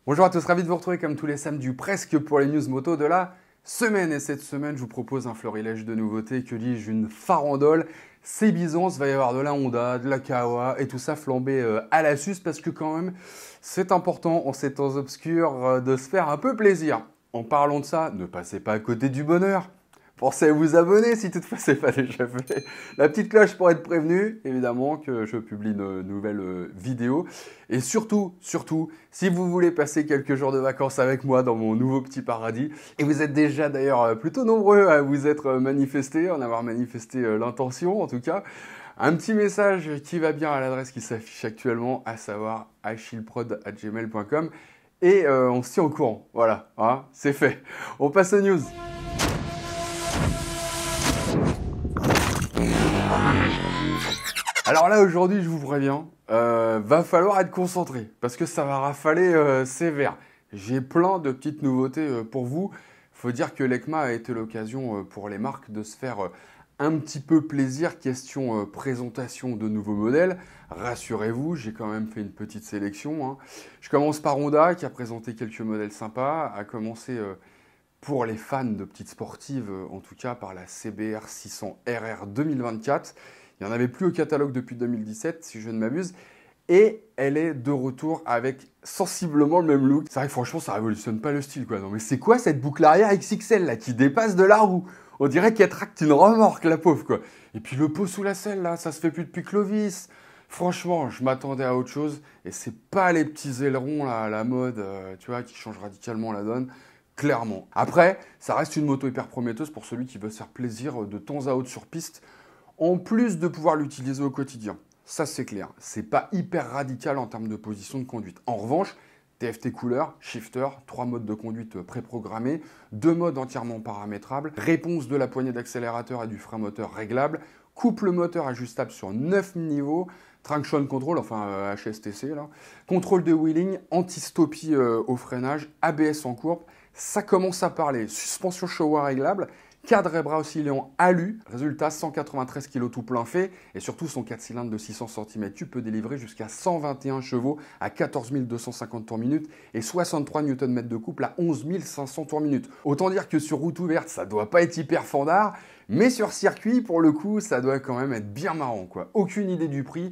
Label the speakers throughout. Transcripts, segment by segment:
Speaker 1: Bonjour à tous, ravi de vous retrouver comme tous les samedis presque pour les news moto de la semaine. Et cette semaine, je vous propose un florilège de nouveautés, que dis-je, une farandole. C'est Byzance, il va y avoir de la Honda, de la Kawa et tout ça flambé à la suce parce que quand même, c'est important en ces temps obscurs de se faire un peu plaisir. En parlant de ça, ne passez pas à côté du bonheur. Pensez à vous abonner si toutefois ce n'est pas déjà fait. La petite cloche pour être prévenu, évidemment, que je publie une nouvelle vidéo. Et surtout, si vous voulez passer quelques jours de vacances avec moi dans mon nouveau petit paradis, et vous êtes déjà d'ailleurs plutôt nombreux à vous être manifestés, en avoir manifesté l'intention en tout cas, un petit message qui va bien à l'adresse qui s'affiche actuellement, à savoir achilleprod@gmail.com. Et on se tient au courant. Voilà, hein, c'est fait. On passe aux news. Alors là, aujourd'hui, je vous préviens, va falloir être concentré parce que ça va rafaler sévère. J'ai plein de petites nouveautés pour vous. Faut dire que l'EICMA a été l'occasion pour les marques de se faire un petit peu plaisir. Question présentation de nouveaux modèles. Rassurez-vous, j'ai quand même fait une petite sélection, hein. Je commence par Honda qui a présenté quelques modèles sympas. A commencé pour les fans de petites sportives, en tout cas par la CBR 600 RR 2024. Il n'y en avait plus au catalogue depuis 2017, si je ne m'abuse. Et elle est de retour avec sensiblement le même look. C'est vrai que franchement, ça révolutionne pas le style, quoi. Non, mais c'est quoi cette boucle arrière XXL, là, qui dépasse de la roue? On dirait qu'elle tracte une remorque, la pauvre, quoi. Et puis le pot sous la selle, là, ça se fait plus depuis Clovis. Franchement, je m'attendais à autre chose. Et c'est pas les petits ailerons, là, à la mode, tu vois, qui changent radicalement la donne. Clairement. Après, ça reste une moto hyper prometteuse pour celui qui veut se faire plaisir de temps à autre sur piste, en plus de pouvoir l'utiliser au quotidien. Ça, c'est clair. C'est pas hyper radical en termes de position de conduite. En revanche, TFT couleur, shifter, 3 modes de conduite préprogrammés, 2 modes entièrement paramétrables, réponse de la poignée d'accélérateur et du frein moteur réglable, couple moteur ajustable sur 9 niveaux, traction control, enfin HSTC, là, contrôle de wheeling, anti-stoppie au freinage, ABS en courbe. Ça commence à parler. Suspension Showa réglable, cadre et bras oscillant alu, résultat 193 kg tout plein fait, et surtout son 4 cylindres de 600 cm3 peut délivrer jusqu'à 121 chevaux à 14 250 tours-minute et 63 Nm de couple à 11 500 tours-minute. Autant dire que sur route ouverte, ça doit pas être hyper fandard, mais sur circuit, pour le coup, ça doit quand même être bien marrant, quoi. Aucune idée du prix,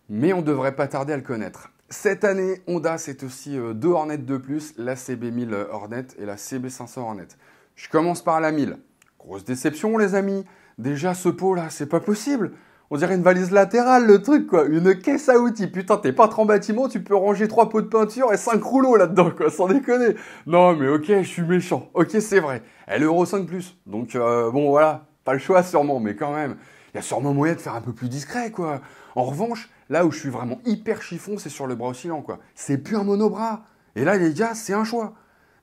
Speaker 1: mais on devrait pas tarder à le connaître. Cette année, Honda, c'est aussi 2 Hornet de plus, la CB1000 Hornet et la CB500 Hornet. Je commence par la 1000. Grosse déception, les amis. Déjà, ce pot-là, c'est pas possible. On dirait une valise latérale, le truc, quoi. Une caisse à outils. Putain, t'es peintre en bâtiment, tu peux ranger 3 pots de peinture et 5 rouleaux là-dedans, quoi, sans déconner. Non, mais ok, je suis méchant. Ok, c'est vrai. Elle est Euro 5+. Donc, bon, voilà. Pas le choix, sûrement, mais quand même. Il y a sûrement moyen de faire un peu plus discret, quoi. En revanche, là où je suis vraiment hyper chiffon, c'est sur le bras oscillant, quoi. C'est plus un monobras. Et là, les gars, c'est un choix.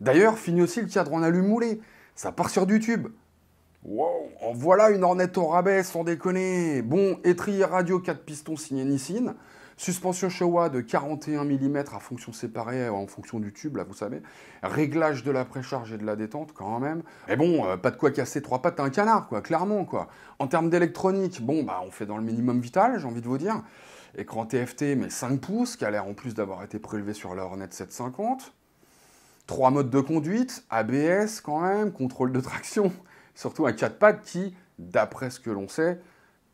Speaker 1: D'ailleurs, fini aussi le cadre en alu moulé. Ça part sur du tube. Wow, en voilà une Hornet au rabais, sans déconner. Bon, étrier radio 4 pistons signé Nissin. Suspension Showa de 41 mm à fonction séparée en fonction du tube, là, vous savez. Réglage de la précharge et de la détente, quand même. Mais bon, pas de quoi casser 3 pattes à un canard, quoi, clairement, quoi. En termes d'électronique, bon, bah, on fait dans le minimum vital, j'ai envie de vous dire. Écran TFT, mais 5 pouces, qui a l'air en plus d'avoir été prélevé sur la Hornet 750. 3 modes de conduite, ABS, quand même, contrôle de traction. Surtout un 4 pattes qui, d'après ce que l'on sait,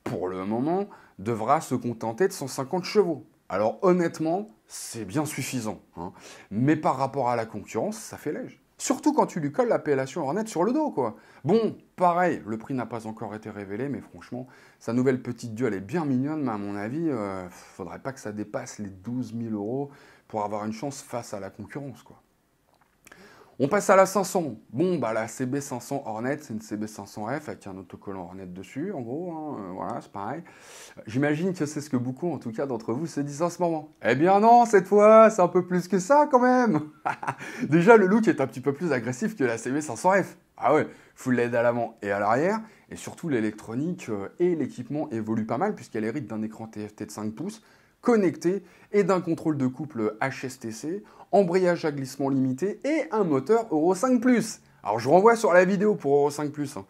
Speaker 1: pour le moment, devra se contenter de 150 chevaux. Alors honnêtement, c'est bien suffisant, hein. Mais par rapport à la concurrence, ça fait léger. Surtout quand tu lui colles l'appellation Hornet sur le dos, quoi. Bon, pareil, le prix n'a pas encore été révélé, mais franchement, sa nouvelle petite duel est bien mignonne, mais à mon avis, faudrait pas que ça dépasse les 12 000 € pour avoir une chance face à la concurrence, quoi. On passe à la 500. Bon, bah la CB500 Hornet, c'est une CB500F avec un autocollant Hornet dessus, en gros, hein, voilà, c'est pareil. J'imagine que c'est ce que beaucoup, en tout cas, d'entre vous se disent en ce moment. Eh bien non, cette fois, c'est un peu plus que ça, quand même. Déjà, le look est un petit peu plus agressif que la CB500F. Ah ouais, full LED à l'avant et à l'arrière, et surtout l'électronique et l'équipement évoluent pas mal, puisqu'elle hérite d'un écran TFT de 5 pouces, connecté et d'un contrôle de couple HSTC, embrayage à glissement limité et un moteur Euro 5+. Alors je renvoie sur la vidéo pour Euro 5+. Hein.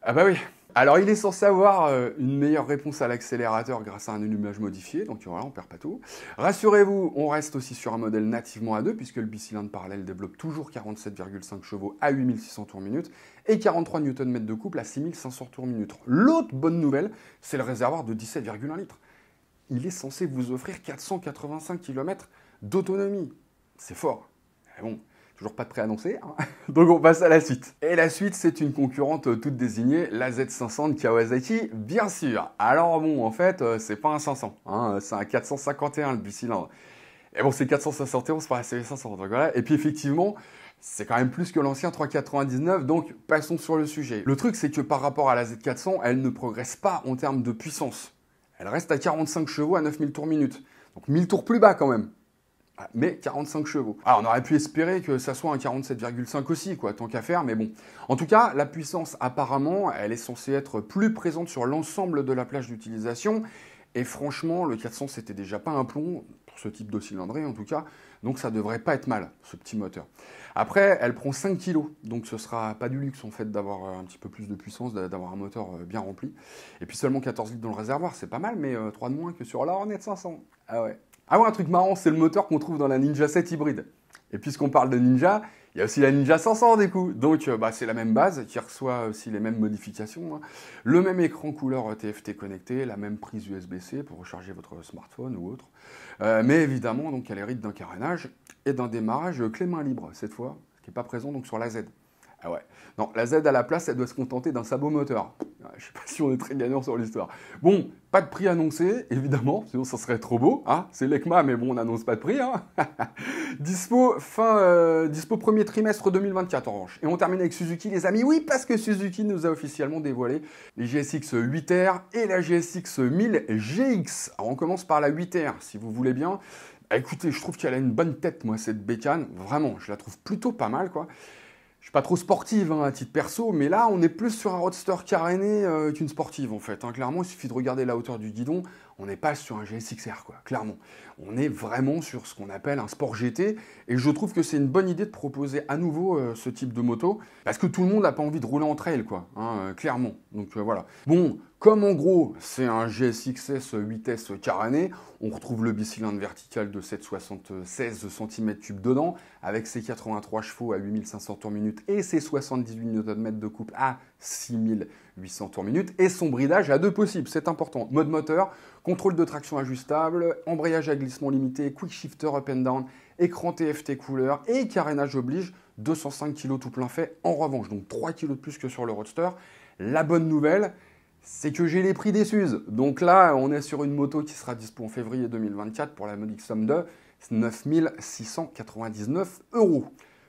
Speaker 1: Ah bah oui. Alors, il est censé avoir une meilleure réponse à l'accélérateur grâce à un allumage modifié, donc voilà, on perd pas tout. Rassurez-vous, on reste aussi sur un modèle nativement A2, puisque le bicylindre parallèle développe toujours 47,5 chevaux à 8600 tours minute et 43 Nm de couple à 6500 tours minute. L'autre bonne nouvelle, c'est le réservoir de 17,1 litres. Il est censé vous offrir 485 km d'autonomie. C'est fort. Mais bon, toujours pas de préannoncé, hein. Donc on passe à la suite. Et la suite, c'est une concurrente toute désignée, la Z500 de Kawasaki, bien sûr. Alors bon, en fait, c'est pas un 500, hein, c'est un 451 le bicylindre. Et bon, c'est 471, c'est pas la CV500, donc voilà. Et puis effectivement, c'est quand même plus que l'ancien 399, donc passons sur le sujet. Le truc, c'est que par rapport à la Z400, elle ne progresse pas en termes de puissance. Elle reste à 45 chevaux à 9000 tours minute. Donc 1000 tours plus bas quand même. Mais 45 chevaux. Alors, on aurait pu espérer que ça soit un 47,5 aussi, quoi, tant qu'à faire, mais bon. En tout cas, la puissance, apparemment, elle est censée être plus présente sur l'ensemble de la plage d'utilisation. Et franchement, le 400, c'était déjà pas un plomb, pour ce type de cylindrée en tout cas, donc ça devrait pas être mal, ce petit moteur. Après, elle prend 5 kg, donc ce sera pas du luxe en fait d'avoir un petit peu plus de puissance, d'avoir un moteur bien rempli. Et puis seulement 14 litres dans le réservoir, c'est pas mal, mais 3 de moins que sur la Hornet 500. Ah ouais. Ah ouais, un truc marrant, c'est le moteur qu'on trouve dans la Ninja 7 hybride. Et puisqu'on parle de Ninja, il y a aussi la Ninja 500 du coup. Donc c'est la même base qui reçoit aussi les mêmes modifications, hein. Le même écran couleur TFT connecté, la même prise USB-C pour recharger votre smartphone ou autre. Mais évidemment, donc, elle hérite d'un carénage et d'un démarrage clé main libre cette fois, ce qui n'est pas présent donc, sur la Z. Ah ouais. Non, la Z à la place, elle doit se contenter d'un sabot moteur. Je sais pas si on est très gagnant sur l'histoire. Bon, pas de prix annoncé, évidemment, sinon ça serait trop beau. Hein, c'est l'ECMA, mais bon, on n'annonce pas de prix. Hein. Dispo premier trimestre 2024 en revanche. Et on termine avec Suzuki, les amis. Oui, parce que Suzuki nous a officiellement dévoilé les GSX 8R et la GSX 1000 GX. Alors on commence par la 8R, si vous voulez bien. Bah, écoutez, je trouve qu'elle a une bonne tête, moi, cette bécane. Vraiment, je la trouve plutôt pas mal, quoi. Je suis pas trop sportive hein, à titre perso, mais là, on est plus sur un roadster caréné qu'une sportive en fait. Hein. Clairement, il suffit de regarder la hauteur du guidon. On n'est pas sur un GSX-R, quoi. Clairement. On est vraiment sur ce qu'on appelle un sport GT. Et je trouve que c'est une bonne idée de proposer à nouveau ce type de moto. Parce que tout le monde n'a pas envie de rouler en trail, quoi. Hein, clairement. Donc voilà. Bon, comme en gros, c'est un GSX-S 8S caréné, on retrouve le bicylindre vertical de 7,76 cm3 dedans, avec ses 83 chevaux à 8500 tours minute et ses 78 Nm de couple à 6800 tours minute, et son bridage à deux possibles, c'est important. Mode moteur, contrôle de traction ajustable, embrayage à glissement limité, quick shifter up and down, écran TFT couleur et carénage oblige, 205 kg tout plein fait en revanche, donc 3 kg de plus que sur le Roadster. La bonne nouvelle, c'est que j'ai les prix des Suze. Donc là, on est sur une moto qui sera dispo en février 2024 pour la modique somme de 9 699 €.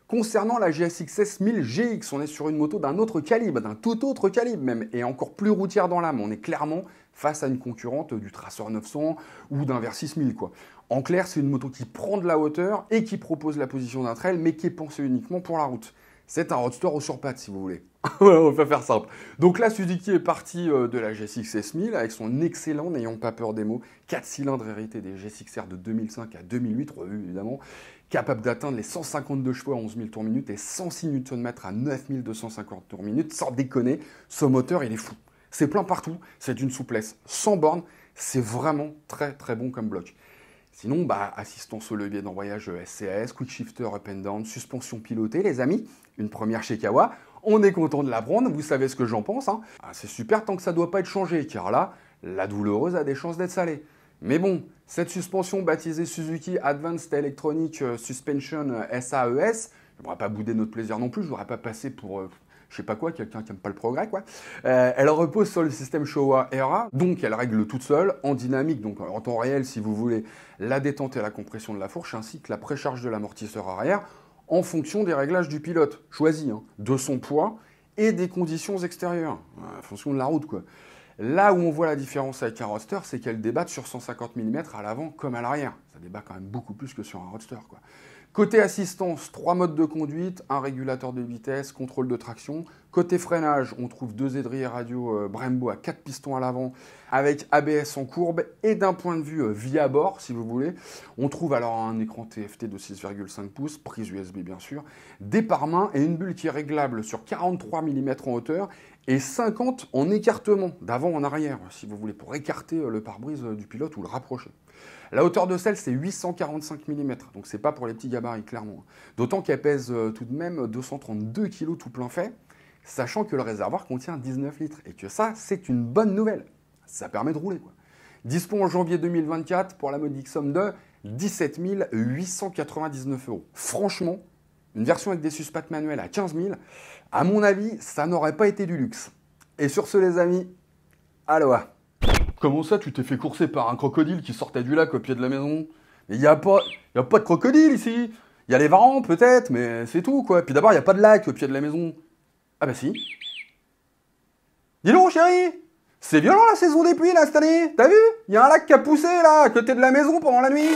Speaker 1: Concernant la GSX-S 1000 GX, on est sur une moto d'un autre calibre, d'un tout autre calibre même, et encore plus routière dans l'âme. On est clairement face à une concurrente du Tracer 900 ou d'un Versys 1000, quoi. En clair, c'est une moto qui prend de la hauteur et qui propose la position d'un trail, mais qui est pensée uniquement pour la route. C'est un roadster au surpattes, si vous voulez. On va faire simple. Donc là, Suzuki est parti de la GSX S1000 avec son excellent, n'ayons pas peur des mots, 4 cylindres hérité des GSX-R de 2005 à 2008, revu évidemment, capable d'atteindre les 152 chevaux à 11 000 tours minute et 106 Nm à 9250 tours minute. Sans déconner, ce moteur, il est fou. C'est plein partout, c'est d'une souplesse sans borne, c'est vraiment très très bon comme bloc. Sinon, assistance au levier d'embrayage SCAS, quick shifter up and down, suspension pilotée, les amis. Une première chez Kawa. On est content de la prendre, vous savez ce que j'en pense. Hein. C'est super tant que ça ne doit pas être changé, car là, la douloureuse a des chances d'être salée. Mais bon, cette suspension baptisée Suzuki Advanced Electronic Suspension SAES, je ne voudrais pas bouder notre plaisir non plus, je ne voudrais pas passer pour... je sais pas quoi, quelqu'un qui n'aime pas le progrès, quoi. Elle repose sur le système Showa ERA, donc elle règle toute seule, en dynamique, donc en temps réel, si vous voulez, la détente et la compression de la fourche, ainsi que la précharge de l'amortisseur arrière, en fonction des réglages du pilote, choisi, hein, de son poids et des conditions extérieures, en fonction de la route, quoi. Là où on voit la différence avec un roadster, c'est qu'elle débatte sur 150 mm à l'avant comme à l'arrière. Ça débat quand même beaucoup plus que sur un roadster, quoi. Côté assistance, 3 modes de conduite, un régulateur de vitesse, contrôle de traction. Côté freinage, on trouve 2 aidriers radio Brembo à 4 pistons à l'avant avec ABS en courbe. Et d'un point de vue vie à bord, si vous voulez, on trouve alors un écran TFT de 6,5 pouces, prise USB bien sûr, des pare-mains et une bulle qui est réglable sur 43 mm en hauteur et 50 en écartement, d'avant en arrière, si vous voulez, pour écarter le pare-brise du pilote ou le rapprocher. La hauteur de selle, c'est 845 mm, donc c'est pas pour les petits gabarits, clairement. D'autant qu'elle pèse tout de même 232 kg tout plein fait, sachant que le réservoir contient 19 litres, et que ça, c'est une bonne nouvelle. Ça permet de rouler, quoi. Dispo en janvier 2024 pour la modique somme de 17 899 €. Franchement, une version avec des suspattes manuelles à 15 000, à mon avis, ça n'aurait pas été du luxe. Et sur ce, les amis, aloha. Comment ça, tu t'es fait courser par un crocodile qui sortait du lac au pied de la maison? Mais il n'y a pas de crocodile ici. Il y a les varans peut-être, mais c'est tout quoi. Puis d'abord, il n'y a pas de lac au pied de la maison. Ah bah si. Dis donc chérie, c'est violent la saison des pluies là cette année. T'as vu? Il y a un lac qui a poussé là, à côté de la maison pendant la nuit.